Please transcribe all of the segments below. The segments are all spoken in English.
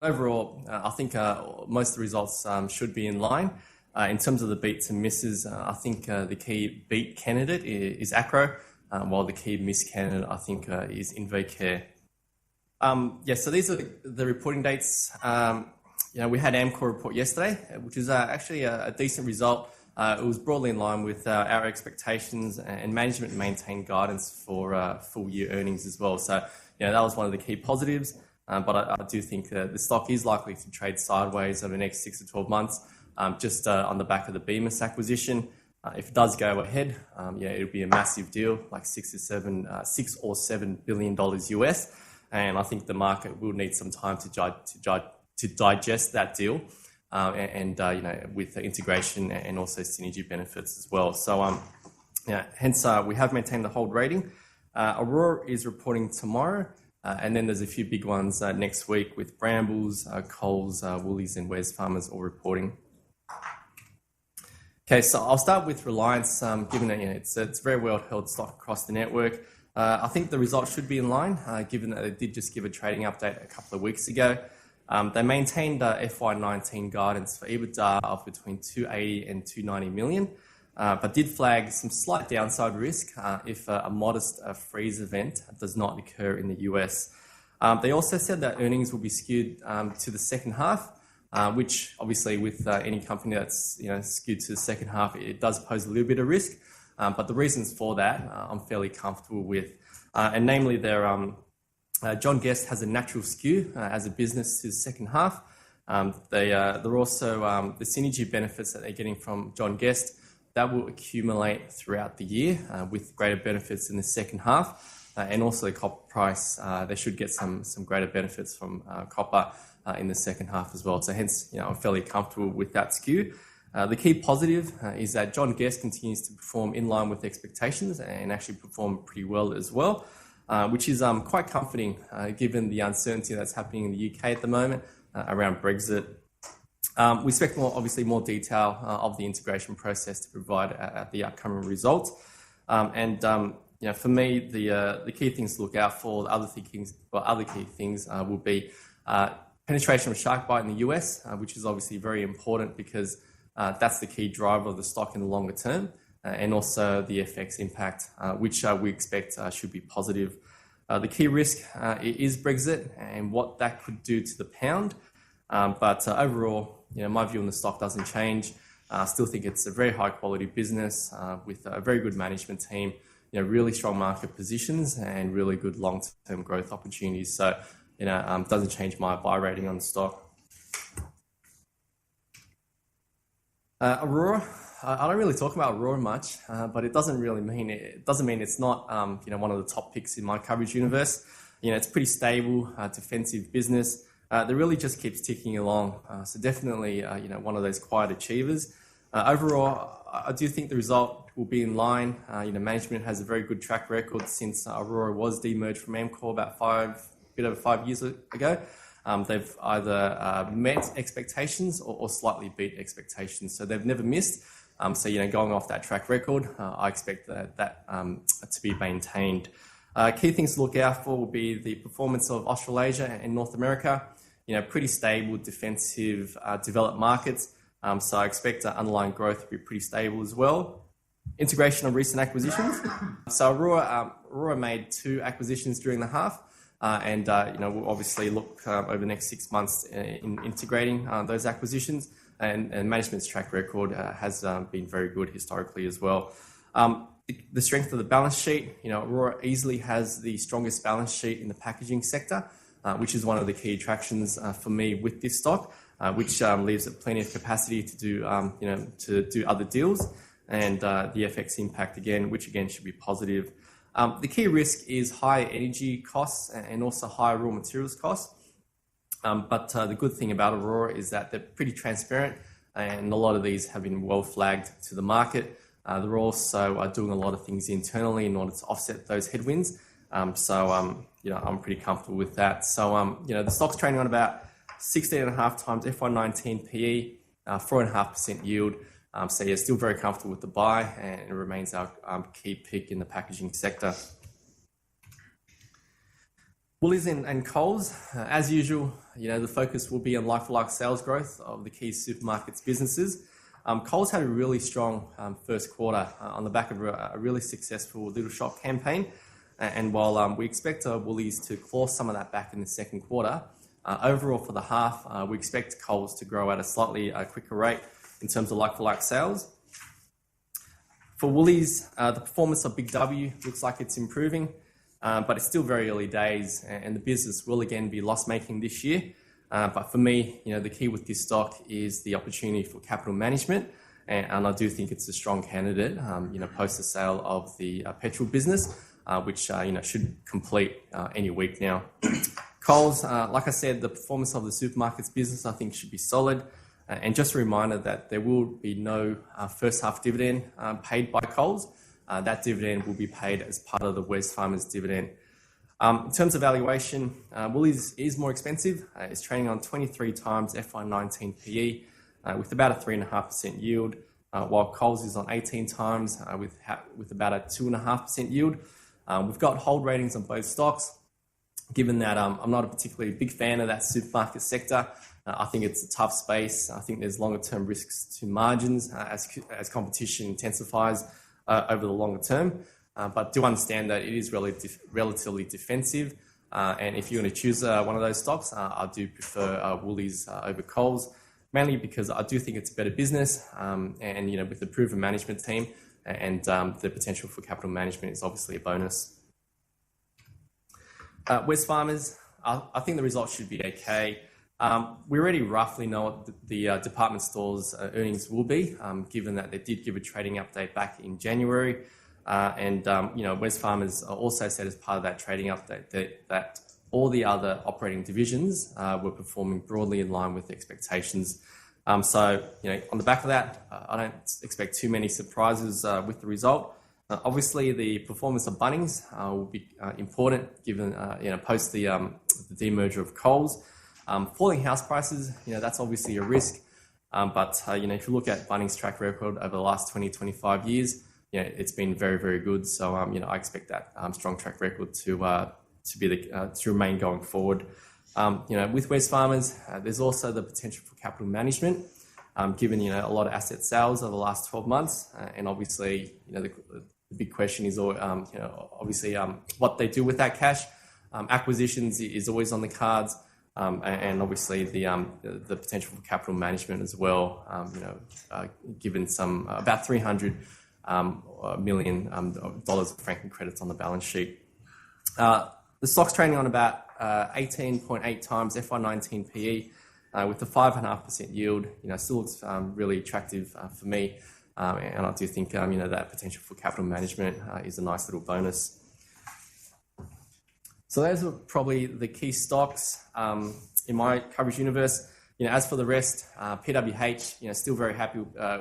Overall, I think most of the results should be in line. In terms of the beats and misses, I think the key beat candidate is Acro, while the key miss candidate, I think, is InvoCare. So these are the reporting dates. We had Amcor report yesterday, which is actually a decent result. It was broadly in line with our expectations, and management maintained guidance for full year earnings as well. So, that was one of the key positives. But I do think the stock is likely to trade sideways over the next 6 to 12 months, just on the back of the Bemis acquisition. If it does go ahead, it'll be a massive deal, like $6 or $7 billion US. And I think the market will need some time to digest that deal, with the integration and also synergy benefits as well. So, hence we have maintained the hold rating. Aurora is reporting tomorrow. And then there's a few big ones next week with Brambles, Coles, Woolies and Wesfarmers all reporting. Okay, so I'll start with Reliance, given that it's a very well-held stock across the network. I think the results should be in line, given that they did just give a trading update a couple of weeks ago. They maintained FY19 guidance for EBITDA of between 280 and 290 million, but did flag some slight downside risk if a modest freeze event does not occur in the US. They also said that earnings will be skewed to the second half, which obviously with any company that's skewed to the second half, it does pose a little bit of risk. But the reasons for that I'm fairly comfortable with, and namely John Guest has a natural skew as a business to the second half. They're also the synergy benefits that they're getting from John Guest that will accumulate throughout the year with greater benefits in the second half, and also the copper price. They should get some greater benefits from copper in the second half as well. So hence, I'm fairly comfortable with that skew. The key positive is that John Guest continues to perform in line with expectations and actually perform pretty well as well, which is quite comforting given the uncertainty that's happening in the UK at the moment around Brexit. We expect more detail of the integration process to provide at the upcoming results. For me, the key things to look out for, other key things will be penetration of shark bite in the US, which is obviously very important because that's the key driver of the stock in the longer term, and also the FX impact, which we expect should be positive. The key risk is Brexit and what that could do to the pound. But overall, my view on the stock doesn't change. I still think it's a very high quality business with a very good management team, really strong market positions and really good long-term growth opportunities. So, doesn't change my buy rating on the stock. Aurora, I don't really talk about Aurora much, but it doesn't mean it's not one of the top picks in my coverage universe. It's pretty stable, defensive business. That really just keeps ticking along. So definitely, one of those quiet achievers. Overall, I do think the result will be in line. Management has a very good track record since Aurora was demerged from Amcor about a bit over 5 years ago. They've either met expectations or slightly beat expectations. So they've never missed. Going off that track record, I expect that to be maintained. Key things to look out for will be the performance of Australasia and North America. Pretty stable, defensive, developed markets. So I expect underlying growth to be pretty stable as well. Integration of recent acquisitions. So Aurora made 2 acquisitions during the half. We'll obviously look over the next 6 months in integrating those acquisitions. And management's track record has been very good historically as well. The strength of the balance sheet, Aurora easily has the strongest balance sheet in the packaging sector, which is one of the key attractions for me with this stock, which leaves it plenty of capacity to do other deals, and the FX impact which should be positive. The key risk is high energy costs and also high raw materials costs. But the good thing about Aurora is that they're pretty transparent, and a lot of these have been well flagged to the market. They're also doing a lot of things internally in order to offset those headwinds. I'm pretty comfortable with that. So, the stock's trading on about 16.5 times FY19 PE, 4.5% yield. Still very comfortable with the buy, and it remains our key pick in the packaging sector. Woolies and Coles, as usual, the focus will be on like-for-like sales growth of the key supermarkets businesses. Coles had a really strong first quarter on the back of a really successful Little Shop campaign. And while we expect Woolies to claw some of that back in the second quarter, overall for the half, we expect Coles to grow at a slightly quicker rate in terms of like-for-like sales. For Woolies, the performance of Big W looks like it's improving, but it's still very early days, and the business will again be loss-making this year. But for me, the key with this stock is the opportunity for capital management, and I do think it's a strong candidate, post the sale of the petrol business, which should complete any week now. Coles, like I said, the performance of the supermarkets business I think should be solid, and just a reminder that there will be no first half dividend paid by Coles. That dividend will be paid as part of the Wesfarmers dividend. In terms of valuation, Woolies is more expensive. It's trading on 23 times FY19 PE with about a 3.5% yield, while Coles is on 18 times with about a 2.5% yield. We've got hold ratings on both stocks. Given that I'm not a particularly big fan of that supermarket sector, I think it's a tough space. I think there's longer term risks to margins as competition intensifies over the longer term. But do understand that it is relatively defensive. And if you're going to choose one of those stocks, I do prefer Woolies over Coles, mainly because I do think it's a better business. And with the proven management team and the potential for capital management is obviously a bonus. Wesfarmers, I think the results should be okay. We already roughly know what the department stores earnings will be, given that they did give a trading update back in January. Wesfarmers also said as part of that trading update that all the other operating divisions were performing broadly in line with expectations. On the back of that, I don't expect too many surprises with the result. Obviously, the performance of Bunnings will be important given post the demerger of Coles. Falling house prices, that's obviously a risk. But if you look at Bunnings' track record over the last 20-25 years, it's been very, very good. So I expect that strong track record to remain going forward. With Wesfarmers, there's also the potential for capital management, given a lot of asset sales over the last 12 months, and obviously the big question is obviously what they do with that cash. Acquisitions is always on the cards, and obviously the potential for capital management as well. Given some about $300 million dollars of franking credits on the balance sheet. The stock's trading on about 18.8 times FY19 PE with a 5.5% yield. Still looks really attractive for me, and I do think that potential for capital management is a nice little bonus. So those are probably the key stocks in my coverage universe. As for the rest, PWH, still very happy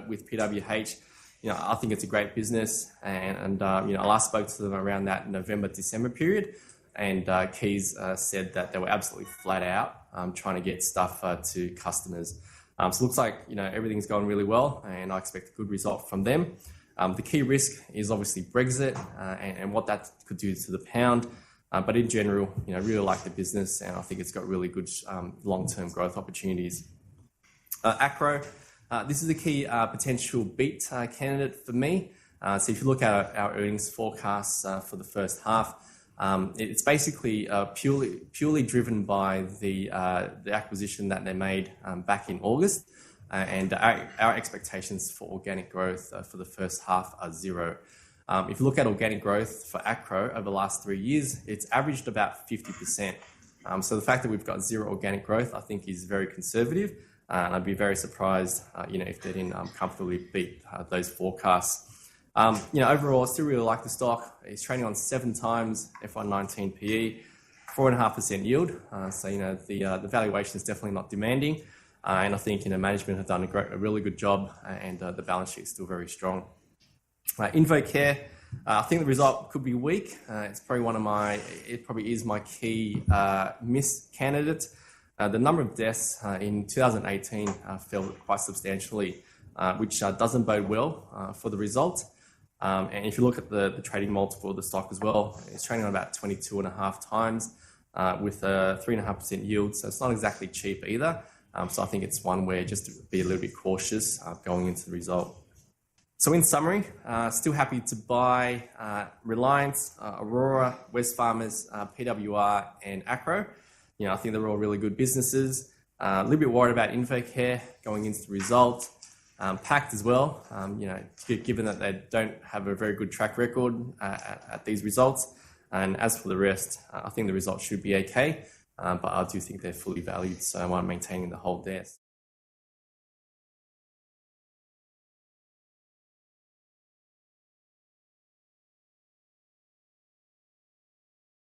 with PWH. I think it's a great business, and I last spoke to them around that November-December period, and Keys said that they were absolutely flat out trying to get stuff to customers. So it looks like everything's going really well, and I expect a good result from them. The key risk is obviously Brexit and what that could do to the pound. But in general, really like the business, and I think it's got really good long-term growth opportunities. Acro, this is a key potential beat candidate for me. So if you look at our earnings forecasts for the first half, it's basically purely driven by the acquisition that they made back in August, and our expectations for organic growth for the first half are 0. If you look at organic growth for Acro over the last 3 years, it's averaged about 50%. So the fact that we've got 0 organic growth, I think, is very conservative, and I'd be very surprised, if they didn't comfortably beat those forecasts. Overall, I still really like the stock. It's trading on 7 times FY19 PE, 4.5% yield. So the valuation is definitely not demanding, and I think management have done a really good job, and the balance sheet is still very strong. InvoCare, I think the result could be weak. It's probably it probably is my key miss candidate. The number of deaths in 2018 fell quite substantially, which doesn't bode well for the result. And if you look at the trading multiple of the stock as well, it's trading on about 22.5 times. with a 3.5% yield, so it's not exactly cheap either. So I think it's one where just to be a little bit cautious going into the result. So in summary, still happy to buy Reliance, Aurora, Wesfarmers, PWR, and Acro. I think they're all really good businesses. A little bit worried about InfoCare going into the result. Pact as well, given that they don't have a very good track record at these results. And as for the rest, I think the results should be okay, but I do think they're fully valued, so I'm maintaining the hold there.